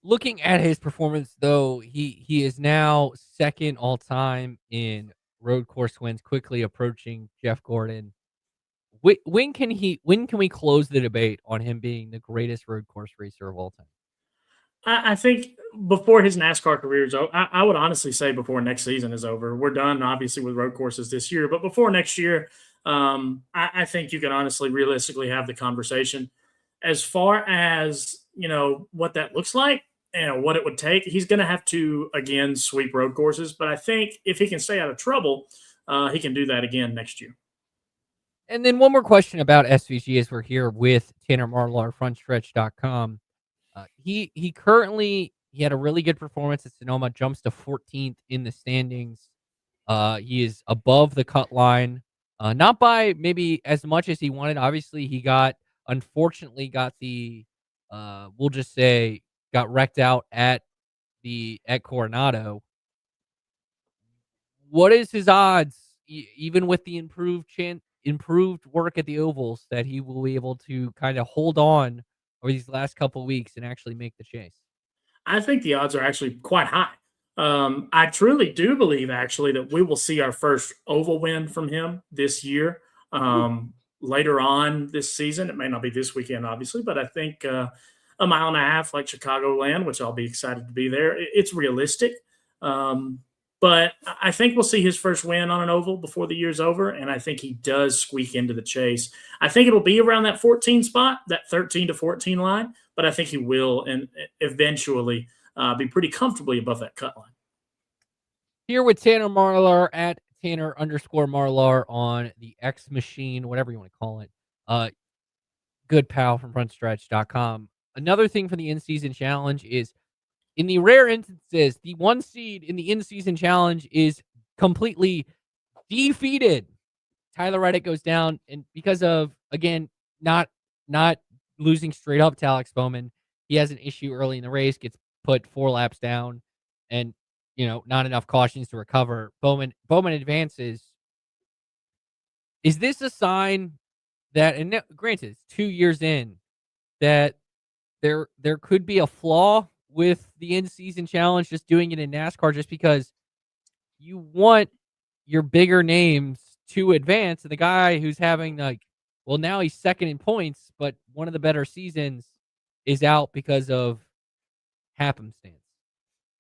Looking at his performance, though, he is now second all time in road course wins, quickly approaching Jeff Gordon. When can we close the debate on him being the greatest road course racer of all time?
I think before his NASCAR career is over, I would honestly say before next season is over. We're done, obviously, with road courses this year, but before next year, I think you can honestly, realistically have the conversation. As far as, what that looks like and what it would take, he's going to have to, again, sweep road courses. But I think if he can stay out of trouble, he can do that again next year.
And then one more question about SVG as we're here with Tanner Marlar, frontstretch.com. He had a really good performance at Sonoma, jumps to 14th in the standings. He is above the cut line, not by maybe as much as he wanted. Obviously, unfortunately got the, we'll just say, got wrecked out at Coronado. What is his odds, even with the improved work at the ovals, that he will be able to kind of hold on over these last couple of weeks and actually make the chase?
I think the odds are actually quite high. I truly do believe, actually, that we will see our first oval win from him this year. Later on this season, it may not be this weekend, obviously, but I think a mile and a half like Chicagoland, which I'll be excited to be there, it's realistic. But I think we'll see his first win on an oval before the year's over, and I think he does squeak into the chase. I think it'll be around that 14 spot, that 13 to 14 line, but I think he will and eventually be pretty comfortably above that cut line.
Here with Tanner Marlar at Tanner_Marlar on the X Machine, whatever you want to call it. Good pal from frontstretch.com. Another thing for the in-season challenge is, in the rare instances, the 1 seed in the in-season challenge is completely defeated. Tyler Reddick goes down, and because of, again, not losing straight up to Alex Bowman, he has an issue early in the race, gets put 4 laps down, and not enough cautions to recover. Bowman advances. Is this a sign that, and granted, it's 2 years in, that there could be a flaw with the in-season challenge, just doing it in NASCAR, just because you want your bigger names to advance, and the guy who's having now he's second in points, but one of the better seasons is out because of happenstance.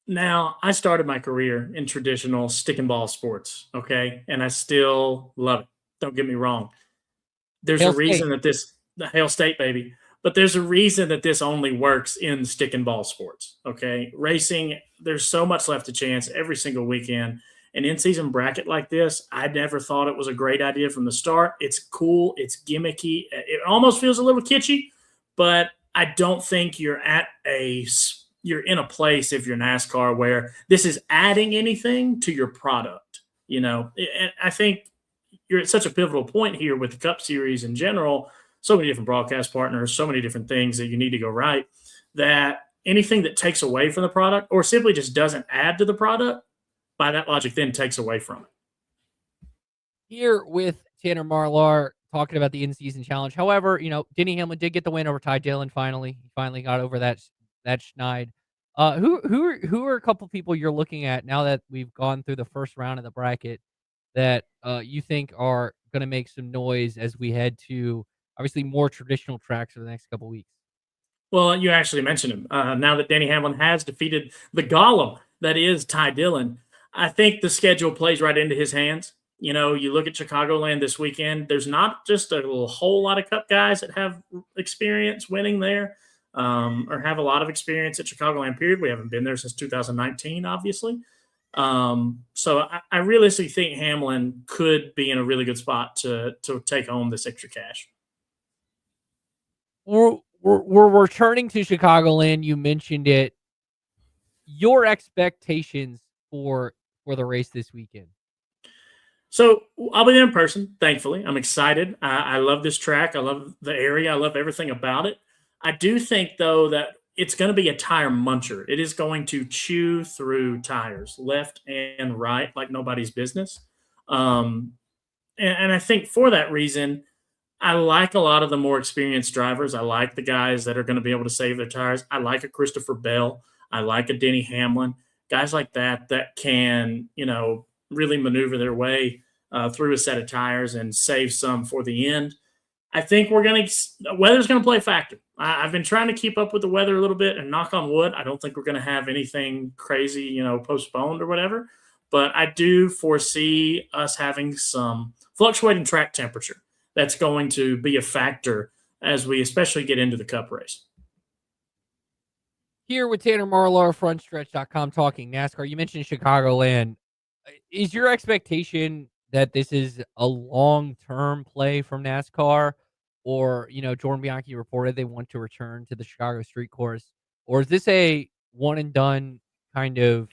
Now, I started my career in traditional stick and ball sports, okay? And I still love it. Don't get me wrong. There's a reason that the Hail State, baby. But there's a reason that this only works in stick and ball sports, okay? Racing, there's so much left to chance every single weekend. An in-season bracket like this, I never thought it was a great idea from the start. It's cool. It's gimmicky. It almost feels a little kitschy, but I don't think you're in a place, if you're NASCAR, where this is adding anything to your product. And I think you're at such a pivotal point here with the Cup Series in general. So many different broadcast partners, so many different things that you need to go right, that anything that takes away from the product or simply just doesn't add to the product, by that logic, then takes away from it.
Here with Tanner Marlar talking about the in-season challenge. However, Denny Hamlin did get the win over Ty Dillon finally. He finally got over that schneid. Who are a couple people you're looking at now that we've gone through the first round of the bracket that you think are going to make some noise as we head to obviously more traditional tracks for the next couple weeks?
Well, you actually mentioned him. Now that Denny Hamlin has defeated the golem that is Ty Dillon, I think the schedule plays right into his hands. You know, you look at Chicagoland this weekend, there's not just a whole lot of Cup guys that have experience winning there or have a lot of experience at Chicagoland, period. We haven't been there since 2019, obviously. So I realistically think Hamlin could be in a really good spot to take home this extra cash.
We're returning to Chicagoland. You mentioned it. Your expectations for the race this weekend?
So I'll be there in person, thankfully. I'm excited. I love this track. I love the area. I love everything about it. I do think, though, that it's going to be a tire muncher. It is going to chew through tires, left and right, like nobody's business. And I think for that reason, I like a lot of the more experienced drivers. I like the guys that are going to be able to save their tires. I like a Christopher Bell. I like a Denny Hamlin. Guys like that can, really maneuver their way through a set of tires and save some for the end. I think weather's going to play a factor. I've been trying to keep up with the weather a little bit, and knock on wood, I don't think we're going to have anything crazy, postponed or whatever. But I do foresee us having some fluctuating track temperature that's going to be a factor as we especially get into the Cup race.
Here with Tanner Marlar, frontstretch.com, talking NASCAR. You mentioned Chicagoland. Is your expectation that this is a long-term play from NASCAR? Or, Jordan Bianchi reported they want to return to the Chicago Street Course. Or is this a one-and-done kind of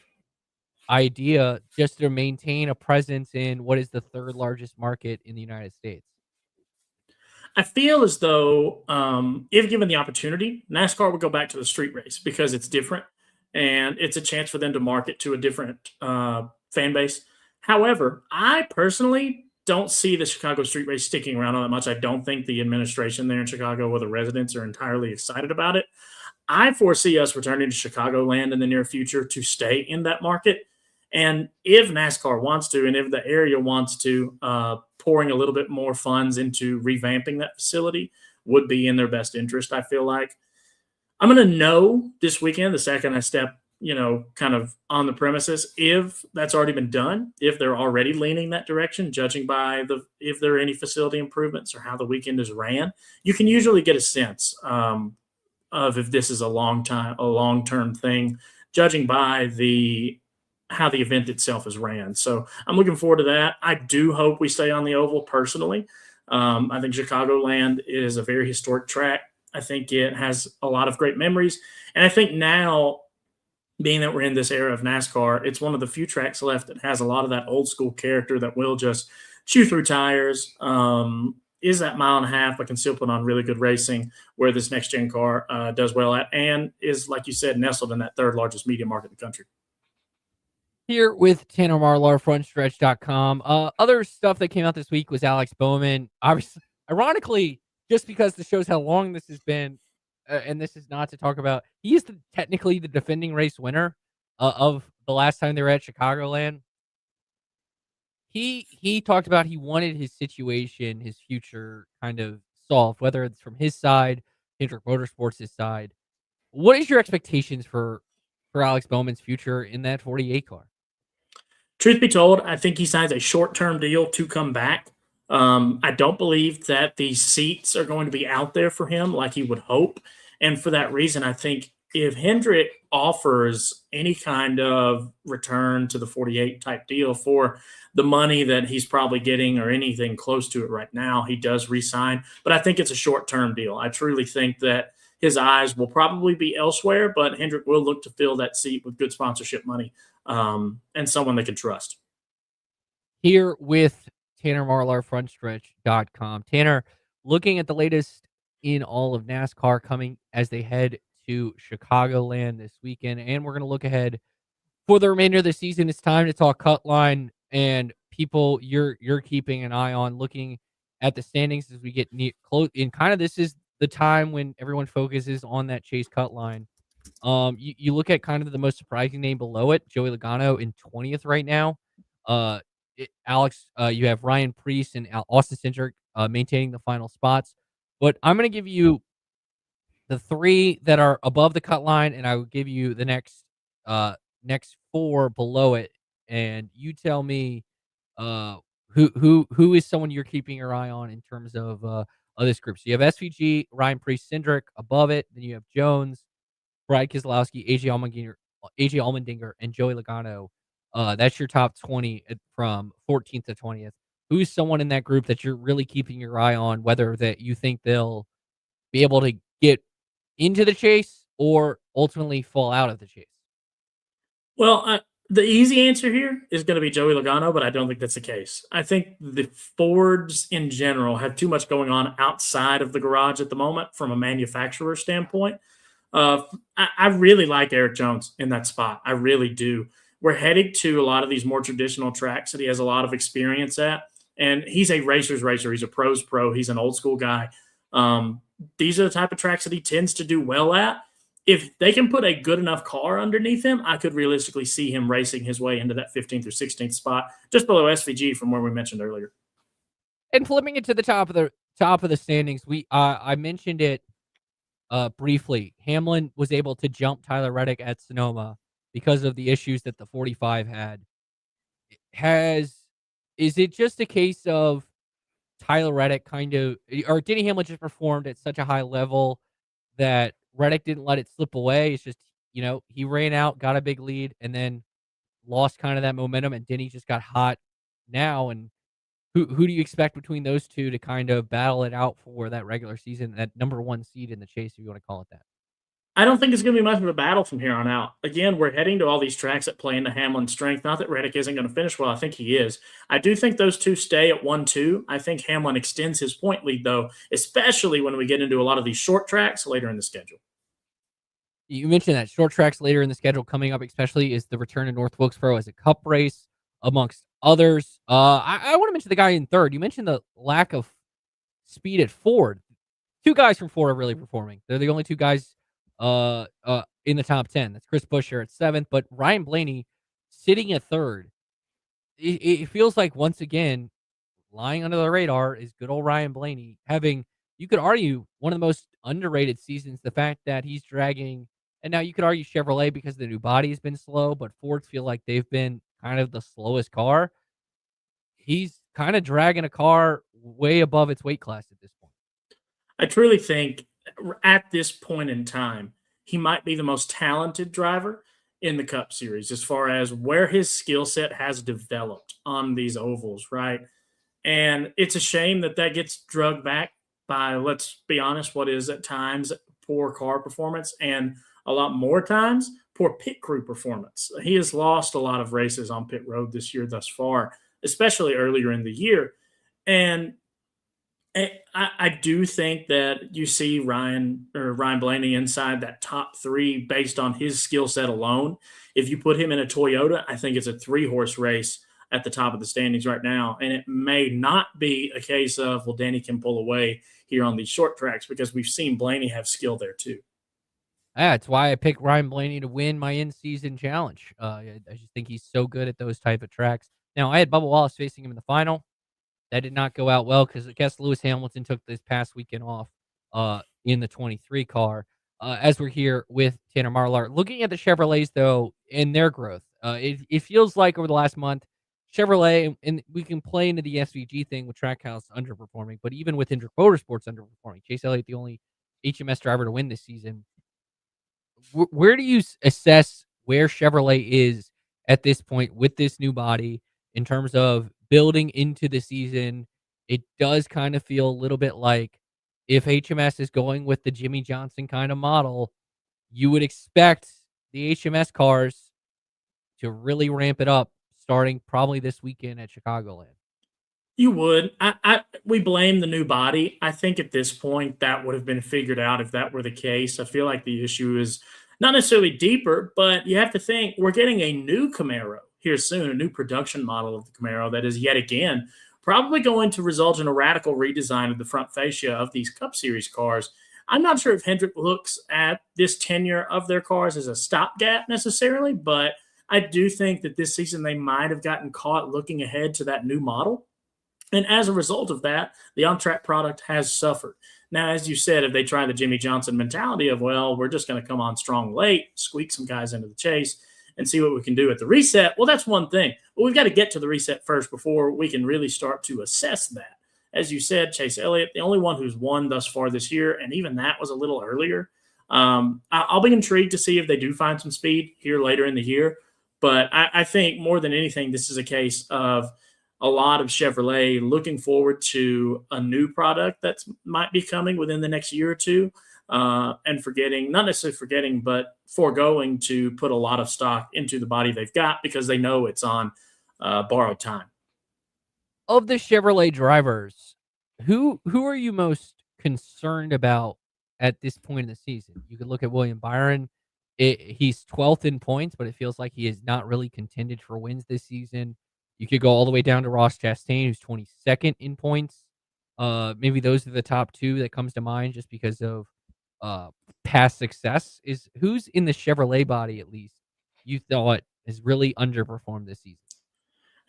idea just to maintain a presence in what is the third largest market in the United States?
I feel as though if given the opportunity, NASCAR would go back to the street race because it's different and it's a chance for them to market to a different fan base. However, I personally don't see the Chicago street race sticking around all that much. I don't think the administration there in Chicago or the residents are entirely excited about it. I foresee us returning to Chicagoland in the near future to stay in that market. And if NASCAR wants to, and if the area wants to, pouring a little bit more funds into revamping that facility would be in their best interest, I feel like. I'm going to know this weekend, the second I step, kind of on the premises, if that's already been done, if they're already leaning that direction, judging by if there are any facility improvements or how the weekend is ran. You can usually get a sense of if this is a long-term thing, judging by how the event itself is ran. So I'm looking forward to that. I do hope we stay on the oval personally. I think Chicagoland is a very historic track. I think it has a lot of great memories. And I think now, being that we're in this era of NASCAR, it's one of the few tracks left that has a lot of that old school character that will just chew through tires, is that mile and a half, but can still put on really good racing where this next gen car does well at, and is, like you said, nestled in that third largest media market in the country.
Here with Tanner Marlar, frontstretch.com. Other stuff that came out this week was Alex Bowman. Obviously, ironically, just because the shows how long this has been, and this is not to talk about, he is technically the defending race winner of the last time they were at Chicagoland. He talked about he wanted his situation, his future kind of solved, whether it's from his side, Hendrick Motorsports' side. What is your expectations for Alex Bowman's future in that 48 car?
Truth be told, I think he signs a short-term deal to come back. I don't believe that the seats are going to be out there for him like he would hope. And for that reason, I think if Hendrick offers any kind of return to the 48 type deal for the money that he's probably getting or anything close to it right now, he does re-sign. But I think it's a short-term deal. I truly think that his eyes will probably be elsewhere, but Hendrick will look to fill that seat with good sponsorship money and someone they can trust.
Here with Tanner Marlar, frontstretch.com. Tanner, looking at the latest in all of NASCAR coming as they head to Chicagoland this weekend, and we're going to look ahead for the remainder of the season. It's time to talk cut line and people you're keeping an eye on, looking at the standings as we get close. And kind of this is the time when everyone focuses on that Chase cut line. You look at kind of the most surprising name below it, Joey Logano in 20th right now. Alex, you have Ryan Preece and Austin Cindric maintaining the final spots. But I'm going to give you the 3 that are above the cut line, and I will give you the next 4 below it, and you tell me who is someone you're keeping your eye on in terms of this group. So you have SVG, Ryan Preece, Cindric above it. Then you have Jones, Brad Keselowski, AJ Allmendinger, and Joey Logano. That's your top 20 from 14th to 20th. Who's someone in that group that you're really keeping your eye on, whether that you think they'll be able to get into the chase or ultimately fall out of the chase?
Well, the easy answer here is going to be Joey Logano, but I don't think that's the case. I think the Fords in general have too much going on outside of the garage at the moment from a manufacturer standpoint. I really like Eric Jones in that spot. I really do. We're headed to a lot of these more traditional tracks that he has a lot of experience at, and he's a racer's racer. He's a pro's pro. He's an old school guy. These are the type of tracks that he tends to do well at. If they can put a good enough car underneath him, I could realistically see him racing his way into that 15th or 16th spot, just below SVG from where we mentioned earlier.
And flipping it to the top of the standings, I mentioned it briefly. Hamlin was able to jump Tyler Reddick at Sonoma because of the issues that the 45 had. Is it just a case of Tyler Reddick or Denny Hamlin just performed at such a high level that Reddick didn't let it slip away? It's just, he ran out, got a big lead, and then lost kind of that momentum, and Denny just got hot now. And who do you expect between those two to kind of battle it out for that regular season, that number 1 seed in the chase, if you want to call it that?
I don't think it's going to be much of a battle from here on out. Again, we're heading to all these tracks that play into Hamlin's strength. Not that Reddick isn't going to finish well. I think he is. I do think those two stay at 1-2. I think Hamlin extends his point lead, though, especially when we get into a lot of these short tracks later in the schedule.
You mentioned that short tracks later in the schedule coming up, especially is the return of North Wilkesboro as a cup race, amongst others. I want to mention the guy in third. You mentioned the lack of speed at Ford. 2 guys from Ford are really performing. They're the only 2 guys in the top 10. That's Chris Buescher at 7th, but Ryan Blaney sitting at 3rd. It feels like, once again, lying under the radar is good old Ryan Blaney having, you could argue, one of the most underrated seasons. The fact that he's dragging, and now you could argue Chevrolet because the new body has been slow, but Fords feel like they've been kind of the slowest car. He's kind of dragging a car way above its weight class at this point.
I truly think at this point in time, he might be the most talented driver in the Cup Series as far as where his skill set has developed on these ovals, right? And it's a shame that gets drugged back by, let's be honest, what is at times poor car performance, and a lot more times poor pit crew performance. He has lost a lot of races on pit road this year thus far, especially earlier in the year. And I do think that you see Ryan Blaney inside that top 3 based on his skill set alone. If you put him in a Toyota, I think it's a 3-horse race at the top of the standings right now. And it may not be a case of, well, Danny can pull away here on these short tracks, because we've seen Blaney have skill there too.
That's why I picked Ryan Blaney to win my in-season challenge. I just think he's so good at those type of tracks. Now, I had Bubba Wallace facing him in the final. That did not go out well because I guess Lewis Hamilton took this past weekend off in the 23 car. As we're here with Tanner Marlar. Looking at the Chevrolets, though, and their growth, it feels like over the last month, Chevrolet, and we can play into the SVG thing with Trackhouse underperforming, but even with Hendrick Motorsports underperforming, Chase Elliott, the only HMS driver to win this season. Where do you assess where Chevrolet is at this point with this new body in terms of building into the season? It does kind of feel a little bit like if HMS is going with the Jimmy Johnson kind of model, you would expect the HMS cars to really ramp it up starting probably this weekend at Chicagoland.
You would. We blame the new body. I think at this point that would have been figured out if that were the case. I feel like the issue is not necessarily deeper, but you have to think we're getting a new Camaro here soon, a new production model of the Camaro that is yet again probably going to result in a radical redesign of the front fascia of these Cup Series cars. I'm not sure if Hendrick looks at this tenure of their cars as a stopgap necessarily, but I do think that this season they might have gotten caught looking ahead to that new model. And as a result of that, the on-track product has suffered. Now, as you said, if they try the Jimmy Johnson mentality of, well, we're just going to come on strong late, squeak some guys into the chase, and see what we can do at the reset, well, that's one thing. But we've got to get to the reset first before we can really start to assess that. As you said, Chase Elliott, the only one who's won thus far this year, and even that was a little earlier. I'll be intrigued to see if they do find some speed here later in the year. But I think more than anything, this is a case of a lot of Chevrolet looking forward to a new product that might be coming within the next year or two, and not necessarily forgetting, but foregoing to put a lot of stock into the body they've got because they know it's on borrowed time.
Of the Chevrolet drivers, who are you most concerned about at this point in the season? You could look at William Byron. He's 12th in points, but it feels like he has not really contended for wins this season. You could go all the way down to Ross Chastain, who's 22nd in points. Maybe those are the top two that comes to mind just because of past success. Is who's in the Chevrolet body, at least, you thought has really underperformed this season?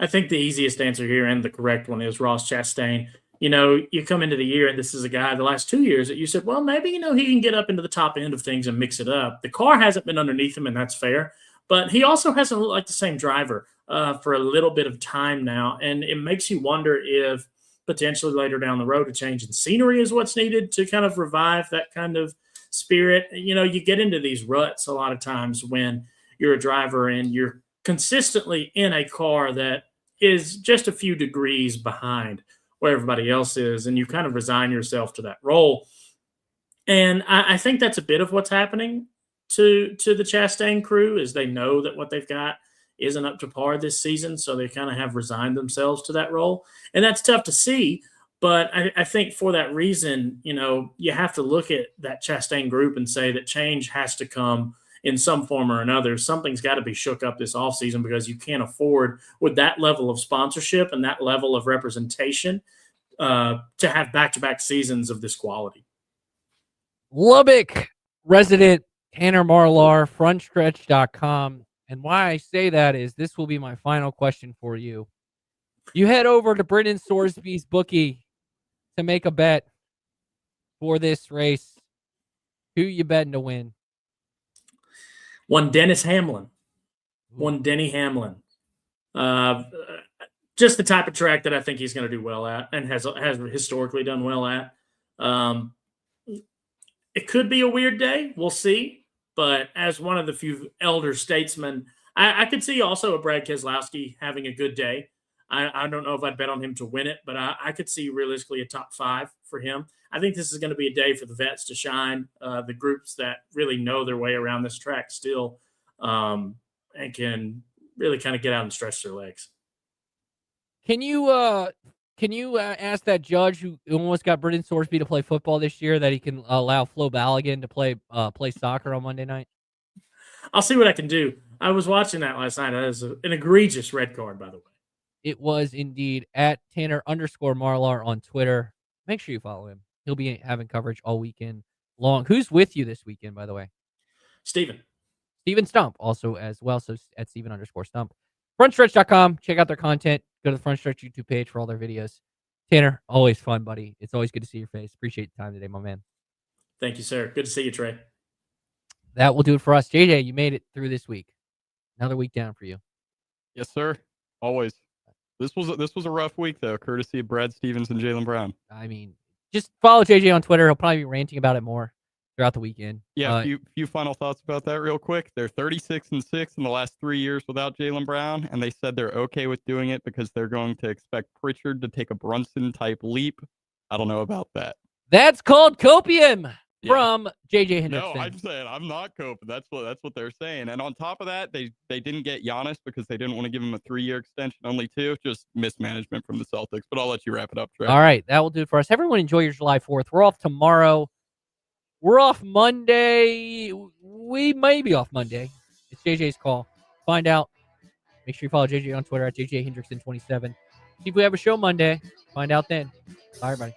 I think the easiest answer here and the correct one is Ross Chastain. You come into the year, and this is a guy the last 2 years that you said, well, maybe, he can get up into the top end of things and mix it up. The car hasn't been underneath him, and that's fair. But he also hasn't looked like the same driver for a little bit of time now. And it makes you wonder if potentially later down the road a change in scenery is what's needed to kind of revive that kind of spirit. You get into these ruts a lot of times when you're a driver and you're consistently in a car that is just a few degrees behind where everybody else is, and you kind of resign yourself to that role. And I think that's a bit of what's happening to the Chastain crew, is they know that what they've got isn't up to par this season, so they kind of have resigned themselves to that role. And that's tough to see, but I think for that reason, you have to look at that Chastain group and say that change has to come in some form or another. Something's got to be shook up this offseason because you can't afford, with that level of sponsorship and that level of representation, to have back-to-back seasons of this quality.
Lubbock resident Tanner Marlar, frontstretch.com. And why I say that is this will be my final question for you. You head over to Brendan Sorsby's bookie to make a bet for this race. Who you betting to win?
One Dennis Hamlin. One Denny Hamlin. Just the type of track that I think he's going to do well at and has historically done well at. It could be a weird day. We'll see. But as one of the few elder statesmen, I could see also a Brad Keselowski having a good day. I don't know if I'd bet on him to win it, but I could see realistically a top 5 for him. I think this is going to be a day for the vets to shine, the groups that really know their way around this track still, and can really kind of get out and stretch their legs.
Can you ask that judge who almost got Brendan Sorsby to play football this year that he can allow Flo Balogun to play soccer on Monday night?
I'll see what I can do. I was watching that last night. That was an egregious red card, by the way.
It was indeed. At Tanner_Marlar on Twitter. Make sure you follow him. He'll be having coverage all weekend long. Who's with you this weekend, by the way?
Steven
Stump also as well. So at Steven_Stump. Frontstretch.com. Check out their content. Go to the Front Stretch YouTube page for all their videos. Tanner, always fun, buddy. It's always good to see your face. Appreciate the time today, my man.
Thank you, sir. Good to see you, Trey.
That will do it for us. JJ, you made it through this week. Another week down for you.
Yes, sir. Always. This was a rough week, though, courtesy of Brad Stevens and Jaylen Brown.
I mean, just follow JJ on Twitter. He'll probably be ranting about it more throughout the weekend.
Yeah, a few final thoughts about that real quick. They're 36-6 in the last 3 years without Jaylen Brown, and they said they're okay with doing it because they're going to expect Pritchard to take a Brunson-type leap. I don't know about that.
That's called copium from JJ Hendrickson.
No, I'm saying I'm not coping. That's what they're saying. And on top of that, they didn't get Giannis because they didn't want to give him a 3-year extension, only 2. Just mismanagement from the Celtics. But I'll let you wrap it up, Trey.
All right, that will do it for us. Everyone enjoy your July 4th. We're off tomorrow. We're off Monday. We may be off Monday. It's JJ's call. Find out. Make sure you follow JJ on Twitter at JJ Hendrickson27. See if we have a show Monday. Find out then. Bye, everybody.